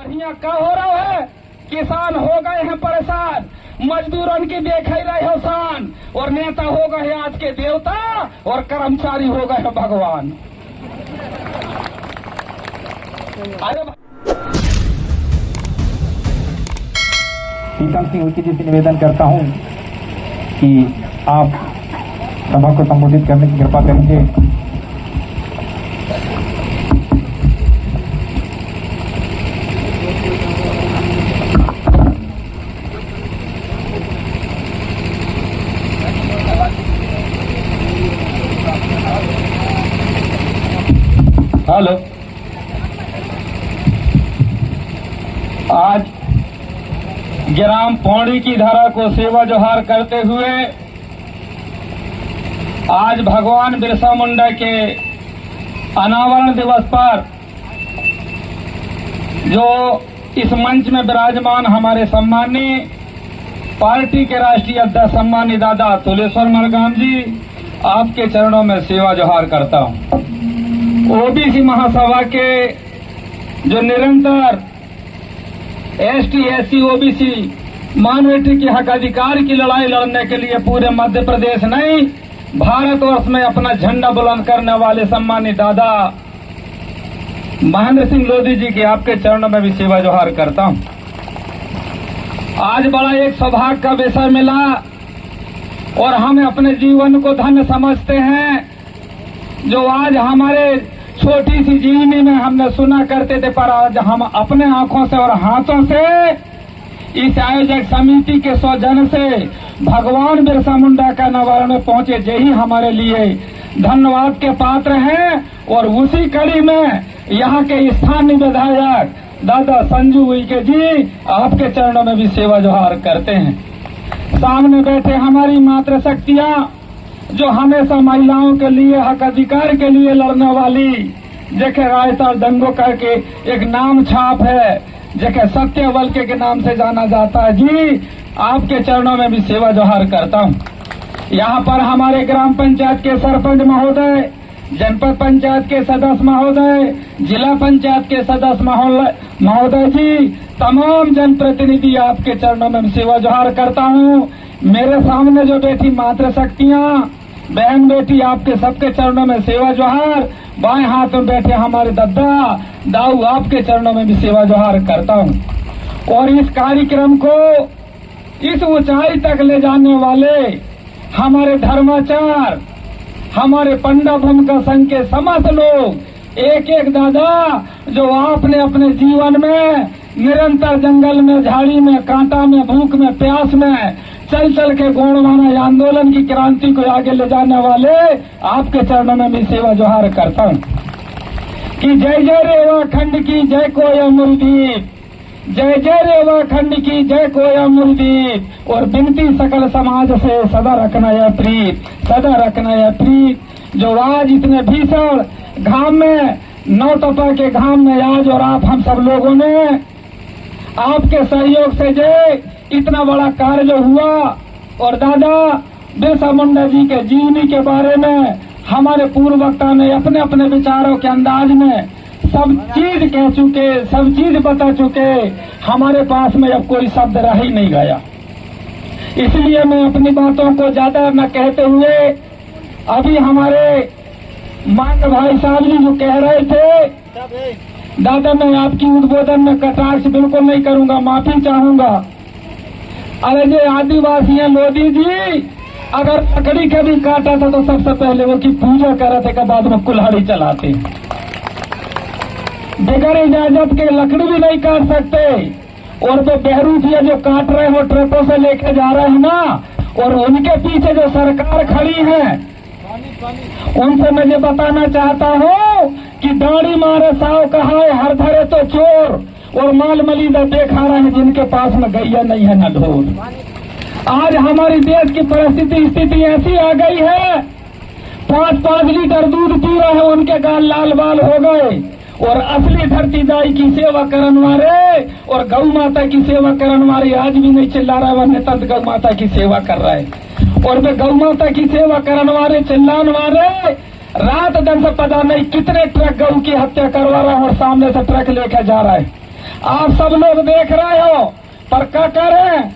बढ़िया क्या हो रहा है? किसान हो गए हैं परेशान, मजदूरों की देख ही रहे हो शान, और नेता हो गए हैं आज के देवता और कर्मचारी हो गए हैं भगवान। शीतल सिंह उइके जी से निवेदन करता हूं कि आप सभा को संबोधित करने की कृपा करेंगे। हेलो, आज ग्राम पौड़ी की धारा को सेवा जोहार करते हुए आज भगवान बिरसा मुंडा के अनावरण दिवस पर जो इस मंच में विराजमान हमारे सम्माननीय पार्टी के राष्ट्रीय अध्यक्ष सम्माननीय दादा तुलेश्वर मरकाम जी, आपके चरणों में सेवा जोहार करता हूं। ओबीसी महासभा के जो निरंतर एसटी, एससी, ओबीसी माइनॉरिटी के हक अधिकार की लड़ाई लड़ने के लिए पूरे मध्य प्रदेश नहीं भारतवर्ष में अपना झंडा बुलंद करने वाले सम्मानित दादा महेंद्र सिंह लोधी जी के आपके चरणों में भी सेवा जोहार करता हूं। आज बड़ा एक सौभाग्य का विषय मिला और हम अपने जीवन को धन्य समझते हैं, जो आज हमारे छोटी सी जीवनी में हमने सुना करते थे, पर आज हम अपने आंखों से और हाथों से इस आयोजक समिति के सौजन्य से भगवान बिरसा मुंडा का नवारण में पहुंचे, यही हमारे लिए धन्यवाद के पात्र हैं। और उसी कड़ी में यहाँ के स्थानीय विधायक दादा संजू उइके जी आपके चरणों में भी सेवा जोहार करते हैं। सामने बैठे हमारी मातृशक्तियां जो हमेशा महिलाओं के लिए, हक अधिकार के लिए लड़ने वाली, जेके रायता दंगो करके एक नाम छाप है, जेके सत्यवल के नाम से जाना जाता है जी, आपके चरणों में भी सेवा जोहार करता हूं। यहाँ पर हमारे ग्राम पंचायत के सरपंच महोदय, जनपद पंचायत के सदस्य महोदय, जिला पंचायत के सदस्य महोदय जी, तमाम जनप्रतिनिधि आपके चरणों में सेवा जोहार करता हूं। मेरे सामने जो बैठी मातृशक्तियां, बहन बेटी, आपके सबके चरणों में सेवा जोहार। बाएं हाथ में बैठे हमारे दद्दा दाऊ, आपके चरणों में भी सेवा जोहार करता हूं। और इस कार्यक्रम को इस ऊंचाई तक ले जाने वाले हमारे धर्माचार, हमारे पंडा भूमिका संघ के समस्त लोग, एक एक दादा जो आपने अपने जीवन में निरंतर जंगल में, झाड़ी में, कांटा में, भूख में, प्यास में चल चल के गौणमाना आंदोलन की क्रांति को आगे ले जाने वाले आपके चरणों में भी सेवा जोहार करता हूं कि जय जय रेवा खंड की जय कोया मुरदीप, जय जय रेवा खंड की जय कोया मुरदीप। और बिनती सकल समाज से सदा रखना यह प्रीत, सदा रखना यह प्रीत। जो आज इतने भीषण घाम में, नौतपा के घाम में आज और आप हम सब लोगों ने आपके सहयोग से जय इतना बड़ा कार्य जो हुआ, और दादा बिरसा मुंडा जी के जीवनी के बारे में हमारे पूर्व वक्ता ने अपने अपने विचारों के अंदाज में सब चीज कह चुके, सब चीज बता चुके। हमारे पास में अब कोई शब्द रह ही नहीं गया, इसलिए मैं अपनी बातों को ज्यादा न कहते हुए अभी हमारे मांग भाई साहब जी जो कह रहे थे, दादा मैं आपकी उद्बोधन में कटाक्ष बिल्कुल नहीं करूंगा, माफी चाहूंगा। अरे जो आदिवासी हैं लोधी जी, अगर लकड़ी कभी काटा था तो सबसे पहले वो की पूजा करते के बाद में कुल्हाड़ी चलाते, बगैर इजाजत के लकड़ी भी नहीं काट सकते। और वो बहरूपिया जो काट रहे हैं वो ट्रकों से लेके जा रहे हैं ना, और उनके पीछे जो सरकार खड़ी है उनसे मैं ये बताना चाहता हूँ कि दाढ़ी मारे साव कहा है, हर धरे तो चोर, और माल मलीदा देखा रहे हैं जिनके पास में गैया नहीं है न ढोर। आज हमारी देश की परिस्थिति स्थिति ऐसी आ गई है, 5-5 लीटर दूध पी रहे हैं, उनके गाल लाल बाल हो गए। और असली धरती दाई की सेवा करने वाले और गौ माता की सेवा करने वाले आज भी नहीं चिल्ला रहा, वह नितंत गौ माता की सेवा कर रहा है। और वे गौ माता की सेवा करने वाले, चिल्लाने वाले रात दिन से पता नहीं कितने ट्रक गऊ की हत्या करवा रहा है और सामने से ट्रक लेकर जा रहा है। आप सब लोग देख रहे हो, पर क्या करें,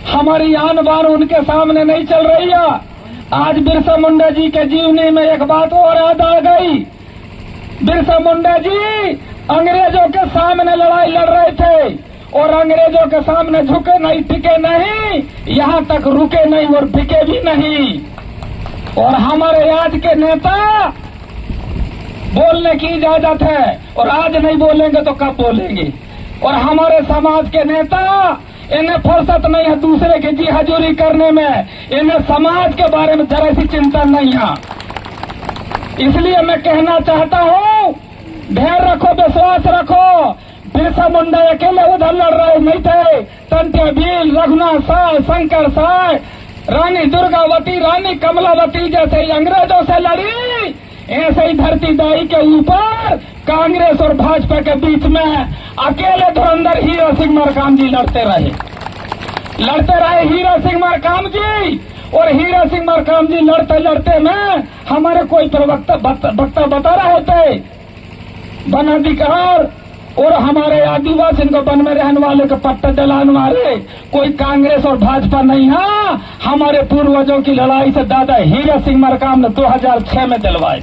हमारी आन बान उनके सामने नहीं चल रही है। आज बिरसा मुंडा जी के जीवनी में एक बात और याद आ गई। बिरसा मुंडा जी अंग्रेजों के सामने लड़ाई लड़ रहे थे और अंग्रेजों के सामने झुके नहीं, टिके नहीं, यहाँ तक रुके नहीं और बिके भी नहीं। और हमारे आज के नेता बोलने की इजाजत है और आज नहीं बोलेंगे तो कब बोलेंगे। और हमारे समाज के नेता, इन्हें फुर्सत नहीं है दूसरे की जी हजूरी करने में, इन्हें समाज के बारे में जरा सी चिंता नहीं है। इसलिए मैं कहना चाहता हूँ, धैर्य रखो, विश्वास रखो। बिरसा मुंडा अकेले उधर लड़ रहे नहीं थे, तंत्या भील, रघुनाथ साय, शंकर साय, रानी दुर्गावती, रानी कमलावती जैसे अंग्रेजों से लड़ी, ऐसे ही धरती दाई के ऊपर कांग्रेस और भाजपा के बीच में अकेले धुरंधर हीरा सिंह मरकाम जी लड़ते रहे हीरा सिंह मरकाम जी। और हीरा सिंह मरकाम जी लड़ते लड़ते में हमारे कोई प्रवक्ता बता रहे थे वन अधिकार और हमारे आदिवासी को वन में रहने वाले को पट्टा दिलाने वाले कोई कांग्रेस और भाजपा नहीं है। हमारे पूर्वजों की लड़ाई से दादा हीरा सिंह मरकाम ने 2006 में दिलवाए।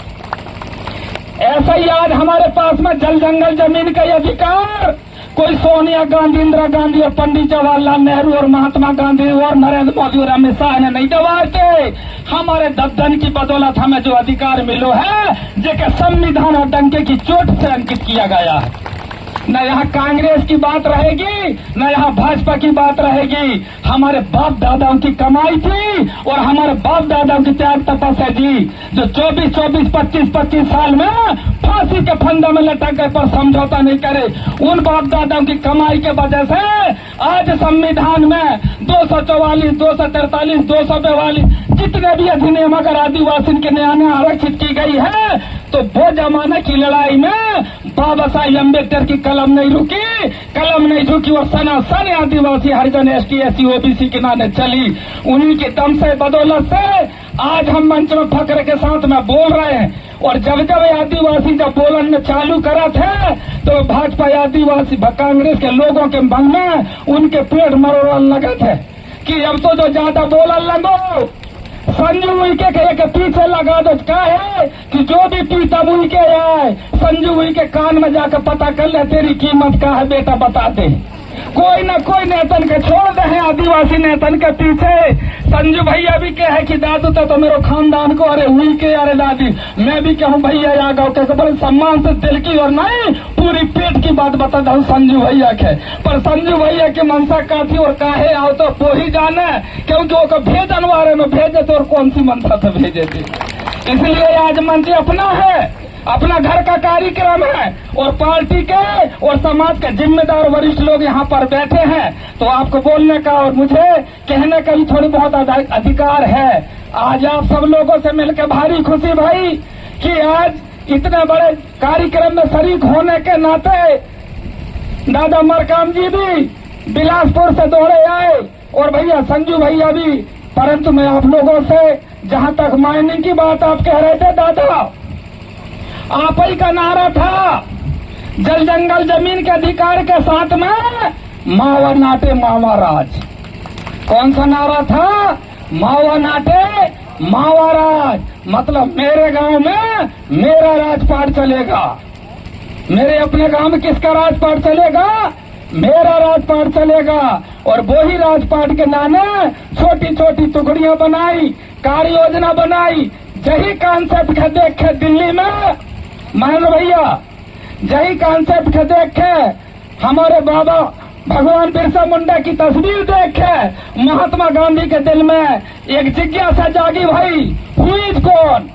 ऐसा ही आज हमारे पास में जल जंगल जमीन का अधिकार कोई सोनिया गांधी, इंदिरा गांधी और पंडित जवाहरलाल नेहरू और महात्मा गांधी और नरेंद्र मोदी और अमित शाह ने नहीं दिलवाए थे। हमारे दद्दन की बदौलत हमें जो अधिकार मिलो है, जेके संविधान और डंके की चोट से अंकित किया गया है। न यहाँ कांग्रेस की बात रहेगी, न यहाँ भाजपा की बात रहेगी। हमारे बाप दादाओं की कमाई थी और हमारे बाप दादाओं की त्याग तपस्या जी, जो 24-25 साल में फांसी के फंदे में लटक गए पर समझौता नहीं करे, उन बाप दादाओं की कमाई के वजह से आज संविधान में 244, 243, 242 जितने भी अधिनियम अगर आदिवासी के न्याय आरक्षित की गई है, तो वो जमाने की लड़ाई में बाबा साहेब अम्बेडकर की कलम नहीं रुकी, कलम नहीं झुकी और सनातन आदिवासी हरिजन ST SC OBC के नाने चली। उन्हीं के दम से, बदौलत से आज हम मंच में फक्र के साथ में बोल रहे हैं। और जब जब आदिवासी जब बोलन में चालू करा थे तो भाजपा आदिवासी कांग्रेस के लोगों के मन में उनके पेट मरोड़ने लगे थे कि अब तो जो ज्यादा बोलन लगो संजू उइके के पीछे लगा दो। क्या है कि जो भी पीता उइके आए, संजू उइके कान में जाकर पता कर ले तेरी कीमत क्या है बेटा, बता दे। कोई न कोई नेतन के छोड़ दे हैं आदिवासी नेतन के पीछे। संजू भैया भी कहे कि दादू तो मेरे खानदान को, अरे हुई के, अरे दादी, मैं भी कहूँ भैया या गाँव के बड़े सम्मान से दिल की और नहीं पूरी पेट की बात बता हूँ संजू भैया के। पर संजू भैया की मनसा का थी और काहे आओ तो वो ही जाने, क्योंकि वो भेजन वाले में भेजे थे और कौन सी मनसा से भेजे थे। इसलिए आज मंच अपना है, अपना घर का कार्यक्रम है और पार्टी के और समाज के जिम्मेदार वरिष्ठ लोग यहाँ पर बैठे हैं, तो आपको बोलने का और मुझे कहने का भी थोड़ी बहुत अधिकार है। आज आप सब लोगों से मिलकर भारी खुशी भाई कि आज इतने बड़े कार्यक्रम में शरीक होने के नाते दादा मरकाम जी भी बिलासपुर से दौड़े आए और भैया संजू भैया भी। परंतु मैं आप लोगों से जहाँ तक मायने की बात आप कह रहे थे दादा, आप ही का नारा था जल जंगल जमीन के अधिकार के साथ में मावा नाटे मावा राज। कौन सा नारा था? मावा नाटे मावा राज, मतलब मेरे गांव में मेरा राजपाट चलेगा। मेरे अपने गांव में किसका राजपाट चलेगा? मेरा राजपाट चलेगा। और वो ही राजपाट के नाने छोटी छोटी टुकड़ियां बनाई, कार्य योजना बनाई। यही कॉन्सेप्ट के देखे दिल्ली में महेंद्र भैया, यही कॉन्सेप्ट के देखे हमारे बाबा भगवान बिरसा मुंडा की तस्वीर देखे महात्मा गांधी के दिल में एक जिज्ञासा जागी, भाई हुई कौन,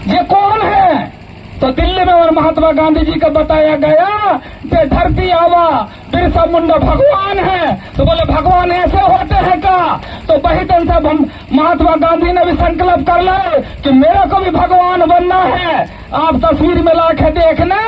ये कौन है? तो दिल्ली में और महात्मा गांधी जी को बताया गया कि धरती आवा बिरसा मुंडा भगवान है। तो बोले भगवान ऐसे होते हैं का? तो वही दिन से महात्मा गांधी ने भी संकल्प कर ले कि मेरे को भी भगवान बनना है। आप तस्वीर में ला के देखना,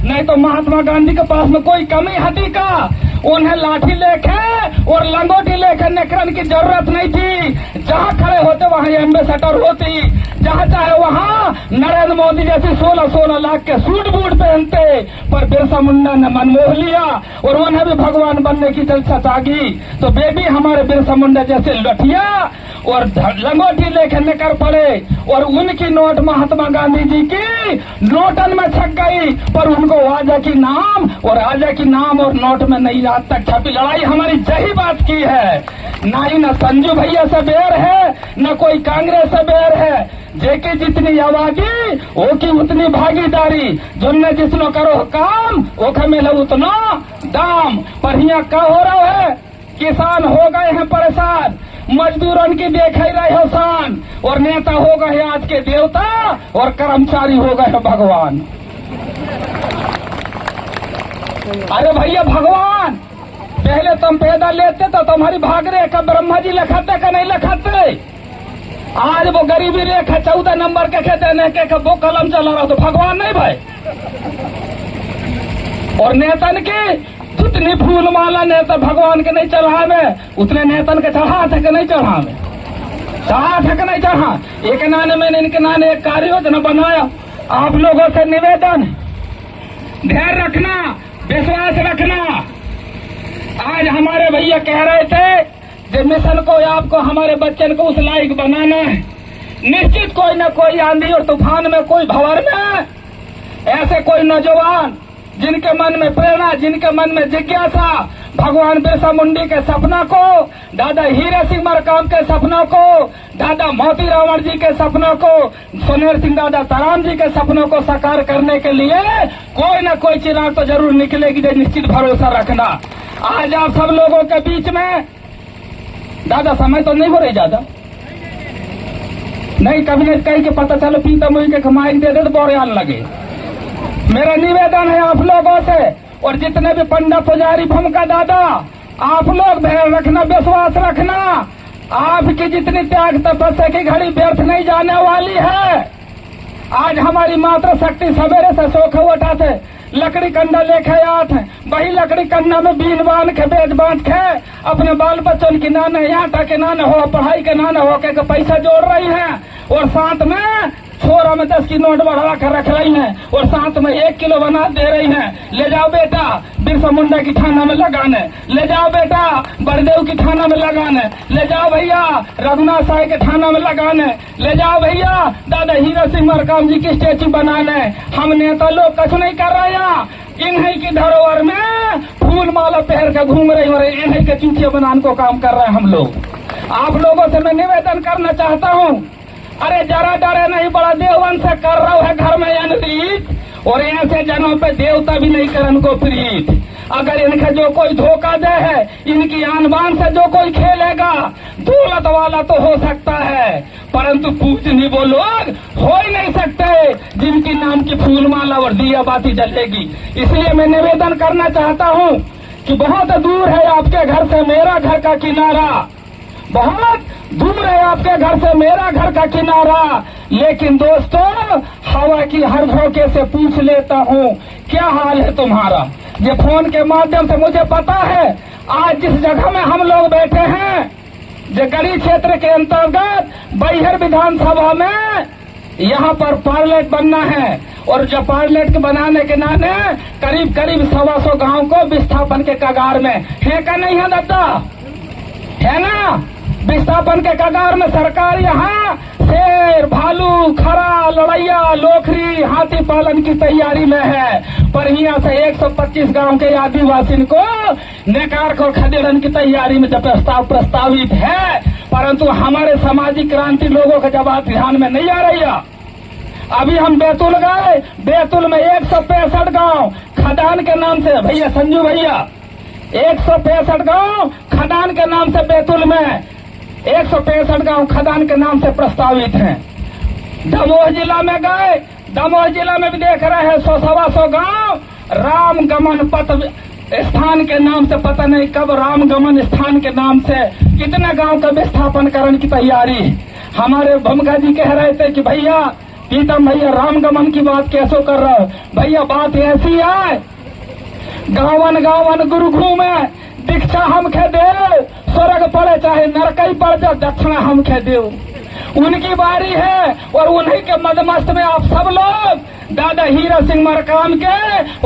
नहीं तो महात्मा गांधी के पास में कोई कमी हटी का? उन्हें लाठी लेके और लंगोटी लेकर निकलने की जरूरत नहीं थी। जहां खड़े होते वहां एम्बेसडर होती, जहां चाहे वहां नरेंद्र मोदी जैसे 16-16 लाख के सूट बूट पहनते। पर बिरसा मुंडा ने मन मोह लिया और उन्हें भी भगवान बनने की जलसा जागी। तो बेबी हमारे बिरसा मुंडा जैसे लठिया और लंगोटी लेकर निकल पड़े और उनकी नोट महात्मा गांधी जी की नोटन में छप गई। पर उनको आजा की नाम और आजा की नाम और नोट में नहीं आज तक छपी। लड़ाई हमारी यही बात की है। ना ही ना संजू भैया से बैर है, न कोई कांग्रेस से बैर है। जेके जितनी आवाजी वो की उतनी भागीदारी, जुन्ने जिसनो करो काम वो मिले उतना दाम। पर यहाँ क्या हो रहा है, किसान हो गए हैं परेशान, मजदूरों की देख ही रहे हो शान, और नेता हो गए आज के देवता और कर्मचारी हो गए भगवान। अरे भैया भगवान, पहले तुम पैदा लेते तो तुम्हारी भाग रेखा ब्रह्मा जी लिखाते का नहीं लिखाते। आज वो गरीबी रेखा 14 नंबर के कहते के वो कलम चला रहा तो भगवान नहीं भाई। और नेतन की जितनी फूल माला नेता भगवान के नहीं चढ़ा में, उतने नेतन के चढ़ा थे कि नहीं चढ़ा में, चढ़ा थे कि नहीं चढ़ा। एक नाने मैंने इनके नाने एक कार्य योजना बनाया। आप लोगों से निवेदन, ध्यान रखना, विश्वास रखना। आज हमारे भैया कह रहे थे जब मिशन को आपको हमारे बच्चन को उस लायक बनाना है। निश्चित कोई न कोई आंधी और तूफान में, कोई भंवर में ऐसे कोई नौजवान जिनके मन में प्रेरणा, जिनके मन में जिज्ञासा, भगवान बिरसा मुंडा के सपना को, दादा हीरा सिंह मरकाम के सपनों को, दादा मोती रावण जी के सपनों को, सुनेर सिंह दादा तराम जी के सपनों को साकार करने के लिए कोई न कोई चिराग तो जरूर निकलेगी। निश्चित भरोसा रखना। आज आप सब लोगों के बीच में दादा समय तो नहीं हो रही ज्यादा नहीं, कभी नहीं कहीं के पता चलो पीता मुई के कमाई दे दे तो बोरे आने लगे। मेरा निवेदन है आप लोगों से और जितने भी पंडित पुजारी भूमिका दादा, आप लोग ध्यान रखना, विश्वास रखना। आपकी जितनी त्याग तपस्या की घड़ी व्यर्थ नहीं जाने वाली है। आज हमारी मातृ शक्ति सवेरे से सोखे उठाते लकड़ी कंडा लेके आते, वही लकड़ी कंडा में बीन बांध के बेच बांध के अपने बाल बच्चों की नाने, आटा के नाने हो, पढ़ाई के नाने हो के पैसा जोड़ रही है और साथ में छोरा में 10 की नोट बढ़ा कर रख रही है और साथ में 1 किलो बना दे रही है। ले जाओ बेटा बिरसा मुंडा की थाना में लगाने, ले जाओ बेटा बड़देव की थाना में लगाने, ले जाओ भैया रघुनाथ साय के थाना में लगाने, ले जाओ भैया दादा हीरा सिंह मरकाम जी की स्टेचू बनाने। हम नेता लोग कुछ नहीं कर रहे हैं। इन्हीं की धरोहर में फूल माला पहन के घूम रही हो, इन्हीं के चूतिया बनाने को काम कर रहे हैं हम लोग। आप लोगों से मैं निवेदन करना चाहता हूँ, अरे जरा डरे नहीं, बड़ा देववन से कर रहा है घर में अनरीत, और ऐसे जनों पे देवता भी नहीं करन को प्रीत। अगर इनका जो कोई धोखा दे है, इनकी आन बान से जो कोई खेलेगा, दौलत वाला तो हो सकता है परंतु पूजनी वो लोग हो ही नहीं सकते जिनकी नाम की फूलमाला और दिया बाती जलेगी। इसलिए मैं निवेदन करना चाहता हूँ कि बहुत दूर है आपके घर से मेरा घर का किनारा, बहुत दूर है आपके घर से मेरा घर का किनारा, लेकिन दोस्तों हवा की हर झोंके से पूछ लेता हूँ क्या हाल है तुम्हारा। ये फोन के माध्यम से मुझे पता है आज जिस जगह में हम लोग बैठे हैं, जो गढ़ी क्षेत्र के अंतर्गत बैहर विधानसभा में यहाँ पर पार्लेट बनना है, और जो पार्लेट के बनाने के नाते करीब करीब 125 गांव को विस्थापन के कगार में है का नहीं है दादा, है ना। विस्थापन के कगार में सरकार यहाँ शेर, भालू, खरा, लड़ैया, लोखरी, हाथी पालन की तैयारी में है। पर यहाँ से 125 गांव के आदिवासी को नेकार को खदेड़न की तैयारी में जब प्रस्तावित है, परंतु हमारे सामाजिक क्रांति लोगों का जब ध्यान में नहीं आ रही है। अभी हम बैतूल गए, बैतूल में 165 गांव खदान के नाम से, भैया संजू भैया 165 गांव खदान के नाम से बैतूल में 165 गांव खदान के नाम से प्रस्तावित हैं। दमोह जिला में गए, दमोह जिला में भी देख रहे हैं 100-125 गांव राम गमन पथ स्थान के नाम से, पता नहीं कब राम गमन स्थान के नाम से कितने गांव का विस्थापन करने की तैयारी। हमारे भूमिका जी कह रहे थे कि भैया पीतम भैया राम गमन की बात कैसे कर रहे हो। भैया बात ऐसी है, गावन गावन गुरु घूमे, दीक्षा हमके देव, स्वर्ग पड़े चाहे नरकई पड़ जाए, दक्षिणा हमके देव। उनकी बारी है और उन्हीं के मदमस्त में आप सब लोग दादा हीरा सिंह मरकाम के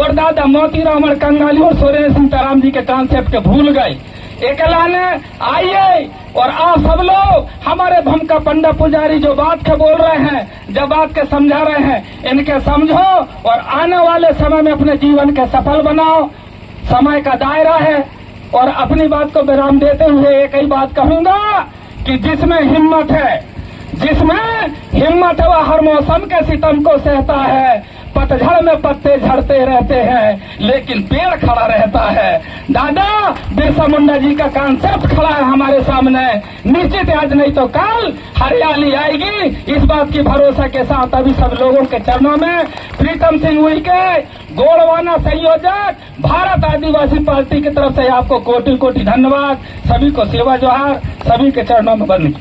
और दादा मोतीराम कंगाली और सुरेंद्र सिंह तराम जी के कॉन्सेप्ट के भूल गए। एक लाने आइए और आप सब लोग हमारे भूमिका पंडा पुजारी जो बात के बोल रहे हैं, जब बात के समझा रहे हैं, इनके समझो और आने वाले समय में अपने जीवन के सफल बनाओ। समय का दायरा है और अपनी बात को विराम देते हुए एक ही बात कहूंगा कि जिसमें हिम्मत है वह हर मौसम के सितम को सहता है। पतझड़ में पत्ते झड़ते रहते हैं लेकिन पेड़ खड़ा रहता है। दादा बिरसा मुंडा जी का कॉन्सेप्ट खड़ा है हमारे सामने। निश्चित आज नहीं तो कल हरियाली आएगी, इस बात की भरोसा के साथ अभी सब लोगों के चरणों में प्रीतम सिंह उइके, गोड़वाना संयोजक, भारत आदिवासी पार्टी की तरफ से आपको कोटि कोटि धन्यवाद। सभी को सेवा जोहार, सभी के चरणों में बंद।